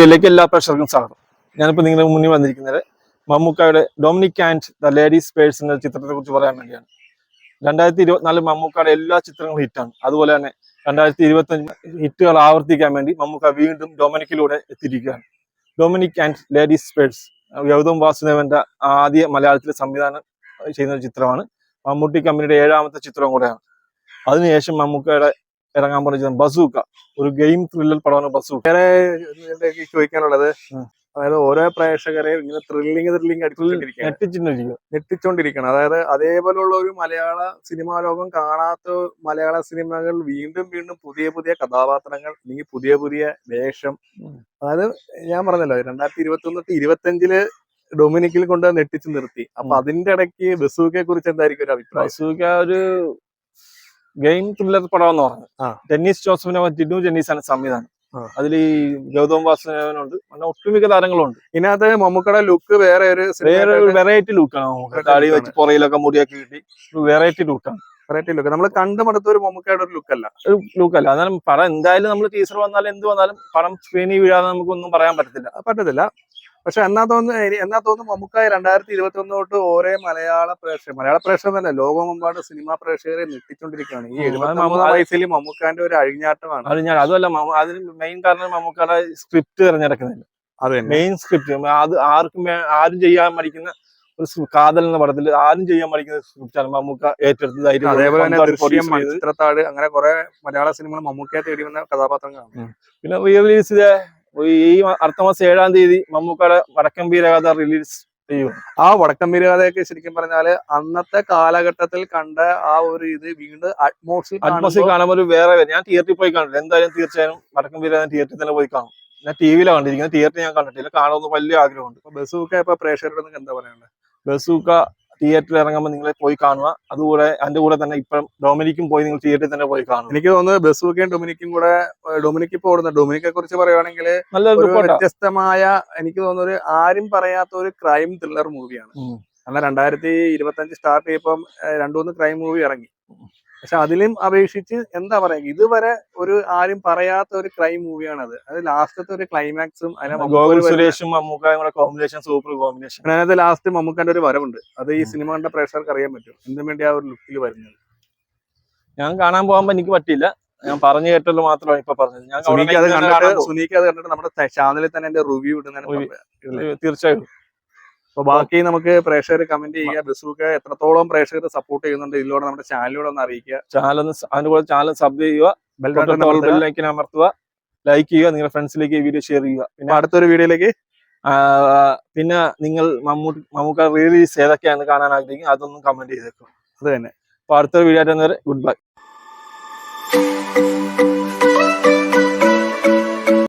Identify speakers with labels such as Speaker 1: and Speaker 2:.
Speaker 1: വീഡിയോയിലേക്ക് എല്ലാ പ്രേക്ഷകർക്കും സ്വാഗതം. ഞാനിപ്പോൾ നിങ്ങളുടെ മുന്നിൽ വന്നിരിക്കുന്നത് മമ്മൂക്കയുടെ Dominic and the ladies purse എന്ന ചിത്രത്തെ കുറിച്ച് പറയാൻ വേണ്ടിയാണ്. 2024 മമ്മൂക്കയുടെ എല്ലാ ചിത്രങ്ങളും ഹിറ്റാണ്. അതുപോലെ തന്നെ 2025 ഹിറ്റുകൾ ആവർത്തിക്കാൻ വേണ്ടി മമ്മൂക്ക വീണ്ടും ഡൊമിനിക്കിലൂടെ എത്തിയിരിക്കുകയാണ്. Dominic and ladies purse Gautham വാസുദേവന്റെ ആദ്യ മലയാളത്തിലെ സംവിധാനം ചെയ്യുന്ന ഒരു ചിത്രമാണ്. മമ്മൂട്ടി കമ്പനിയുടെ 7ാമത്തെ ചിത്രം കൂടെയാണ്. അതിനുശേഷം മമ്മൂക്കയുടെ ഇറങ്ങാൻ പറഞ്ഞ ബസൂക്ക, ഒരു ഗെയിം ത്രില്ലർ പടമാണ് ബസൂക്ക.
Speaker 2: ചോദിക്കാനുള്ളത്, അതായത് ഓരോ പ്രേക്ഷകരെ ഇങ്ങനെ ത്രില്ലിങ് നെട്ടിച്ചോണ്ടിരിക്കണം. അതായത് അതേപോലുള്ള ഒരു മലയാള സിനിമാ ലോകം കാണാത്ത മലയാള സിനിമകൾ വീണ്ടും പുതിയ കഥാപാത്രങ്ങൾ, അല്ലെങ്കിൽ പുതിയ വേഷം. അതായത് ഞാൻ പറഞ്ഞല്ലോ, 2021 to 2025 ഡൊമിനിക്കിൽ കൊണ്ട് നെട്ടിച്ച് നിർത്തി. അപ്പൊ അതിന്റെ ഇടയ്ക്ക് ബസൂക്കയെ കുറിച്ച് എന്തായിരിക്കും ഒരു അഭിപ്രായം?
Speaker 1: ബസൂക്ക ഒരു ഗെയിം ത്രില്ലർ പടം എന്ന് പറഞ്ഞു. ടെന്നീസ് ജോസഫിനെ ടിനു ജെന്നീസാണ് സംവിധാനം. അതിൽ ഈ ഗൗതം വാസുദേവനുണ്ട്, ഒട്ടുമിക്ക താരങ്ങളുണ്ട്.
Speaker 2: ഇതിനകത്ത് മമ്മൂക്കയുടെ ലുക്ക് വേറെ ഒരു
Speaker 1: വെറൈറ്റി ലുക്കാണ്. താടി വെച്ച് പുറയിലൊക്കെ മുടിയൊക്കെ കിട്ടി വെറൈറ്റി ലുക്കാണ്.
Speaker 2: നമ്മൾ കണ്ടുമടുത്ത ഒരു മമ്മൂക്കയുടെ ഒരു
Speaker 1: ലുക്കല്ല. എന്നാലും പടം എന്തായാലും നമ്മൾ ടീച്ചർ വന്നാലും എന്ത് വന്നാലും പടം സ്ക്രീനിൽ വീഴാതെ നമുക്കൊന്നും പറയാൻ പറ്റത്തില്ല.
Speaker 2: പക്ഷെ എന്നാ തോന്നുന്നു മമ്മൂക്ക 2021 തൊട്ട് ഓരോ മലയാള പ്രേക്ഷകർ തന്നെ ലോകമെമ്പാട് സിനിമാ പ്രേക്ഷകരെ നെട്ടിച്ചോണ്ടിരിക്കുകയാണ്. ഈ 73 വയസ്സിൽ മമ്മൂക്കാന്റെ ഒരു അഴിഞ്ഞാട്ടമാണ്.
Speaker 1: അതുമല്ല, അതിന് മെയിൻ കാരണം മമ്മൂക്കയുടെ സ്ക്രിപ്റ്റ് തിരഞ്ഞെടുക്കുന്നില്ല.
Speaker 2: അതെ,
Speaker 1: മെയിൻ സ്ക്രിപ്റ്റ് അത് ആരും ചെയ്യാൻ മടിക്കുന്ന ഒരു കാതൽ എന്ന പടത്തിൽ ആരും ചെയ്യാൻ പഠിക്കുന്ന സ്ക്രിപ്റ്റാണ് മമ്മൂക്ക ഏറ്റെടുത്തത്.
Speaker 2: അതേപോലെ തന്നെ ചിത്രത്താഴ്, അങ്ങനെ കുറെ മലയാള സിനിമകൾ മമ്മൂക്കയെ തേടി വന്ന കഥാപാത്രങ്ങളാണ്.
Speaker 1: പിന്നെ റിലീസ് ഈ അടുത്ത മാസം 7ാം തീയതി മമ്മൂക്കയുടെ വടക്കൻ വീരകഥ റിലീസ് ചെയ്യും.
Speaker 2: ആ വടക്കൻ വീരകഥയൊക്കെ ശരിക്കും പറഞ്ഞാല് അന്നത്തെ കാലഘട്ടത്തിൽ കണ്ട ആ ഒരു ഇത് വീണ്ടും അറ്റ്മോസ്ഫിയർ
Speaker 1: കാണുമ്പോൾ ഒരു വേറെ. ഞാൻ തിയേറ്ററിൽ പോയി കണ്ടില്ല. എന്തായാലും തീർച്ചയായും വടക്കൻ വീരകഥ തിയേറ്ററിൽ തന്നെ പോയി കാണും. ഞാൻ ടിവിയിലാണ് കണ്ടിരിക്കുന്നത്, തിയേറ്ററിൽ ഞാൻ കണ്ടിട്ടില്ല. കാണുമെന്ന് വലിയ ആഗ്രഹമുണ്ട്.
Speaker 2: ബസൂക്ക ഇപ്പൊ പ്രേക്ഷകരോട് എന്താ പറയാനുള്ളത്?
Speaker 1: ബസൂക്ക തിയേറ്ററിൽ ഇറങ്ങുമ്പോൾ നിങ്ങളെ പോയി കാണുക. അതുകൂടെ അതിന്റെ കൂടെ തന്നെ ഇപ്പം ഡൊമിനിക്കും പോയി നിങ്ങൾ തിയേറ്ററിൽ തന്നെ പോയി കാണുക.
Speaker 2: എനിക്ക് തോന്നുന്നത് ബസൂക്കയും ഡൊമിനിക്കും കൂടെ, ഡൊമിനിക്ക് ഇപ്പോൾ ഓടുന്നത്, ഡൊമിനിക്കെ കുറിച്ച് പറയുവാണെങ്കിൽ
Speaker 1: നല്ലൊരു
Speaker 2: വ്യത്യസ്തമായ, എനിക്ക് തോന്നുന്ന ഒരു ആരും പറയാത്ത ഒരു ക്രൈം ത്രില്ലർ മൂവിയാണ്. കാരണം 2025 സ്റ്റാർട്ട് ചെയ്യപ്പം 2-3 ക്രൈം മൂവി ഇറങ്ങി. പക്ഷെ അതിലും അപേക്ഷിച്ച് എന്താ പറയാ, ഇതുവരെ ഒരു ആരും പറയാത്ത ഒരു ക്രൈം മൂവിയാണ് അത്. അത് ലാസ്റ്റത്തെ ഒരു ക്ലൈമാക്സും അതിനകത്ത് ലാസ്റ്റ് മമ്മൂക്കാന്റെ ഒരു വരവുണ്ട്. അത് ഈ സിനിമ കണ്ട പ്രേക്ഷകർക്ക് അറിയാൻ പറ്റും എന്തിനു വേണ്ടി ആ ഒരു ലുക്കിൽ വരുന്നത്.
Speaker 1: ഞാൻ കാണാൻ പോകുമ്പോ എനിക്ക് പറ്റില്ല, ഞാൻ പറഞ്ഞു കേട്ടത് മാത്രമാണ് ഇപ്പൊ പറഞ്ഞത്.
Speaker 2: സുനിക്ക് അത് കണ്ടിട്ട് നമ്മുടെ ചാനലിൽ തന്നെ എന്റെ റിവ്യൂ ഇടുന്നതിന്
Speaker 1: തീർച്ചയായും.
Speaker 2: അപ്പൊ ബാക്കി നമുക്ക് പ്രേക്ഷകർ കമന്റ് ചെയ്യുക. ബസൂക്ക എത്രത്തോളം പ്രേക്ഷകർ സപ്പോർട്ട് ചെയ്യുന്നുണ്ട് ഇതിലൂടെ നമ്മുടെ ചാനലിലൂടെ ഒന്ന് അറിയിക്കുക.
Speaker 1: അതിനുകൂടെ ചാനൽ സബ് ചെയ്യുക, ബെല്ലൈക്കൻ അമർത്തുക, ലൈക്ക് ചെയ്യുക, നിങ്ങളുടെ ഫ്രണ്ട്സിലേക്ക് ഈ വീഡിയോ ഷെയർ ചെയ്യുക.
Speaker 2: പിന്നെ അടുത്തൊരു വീഡിയോയിലേക്ക്
Speaker 1: പിന്നെ നിങ്ങൾ മമ്മൂക്ക റിലീസ് ഏതൊക്കെയാണ് കാണാൻ ആഗ്രഹിക്കും അതൊന്നും കമന്റ് ചെയ്തേക്കും.
Speaker 2: അത് തന്നെ.
Speaker 1: അപ്പൊ അടുത്തൊരു വീഡിയോ ആയിട്ട് ഗുഡ് ബൈ.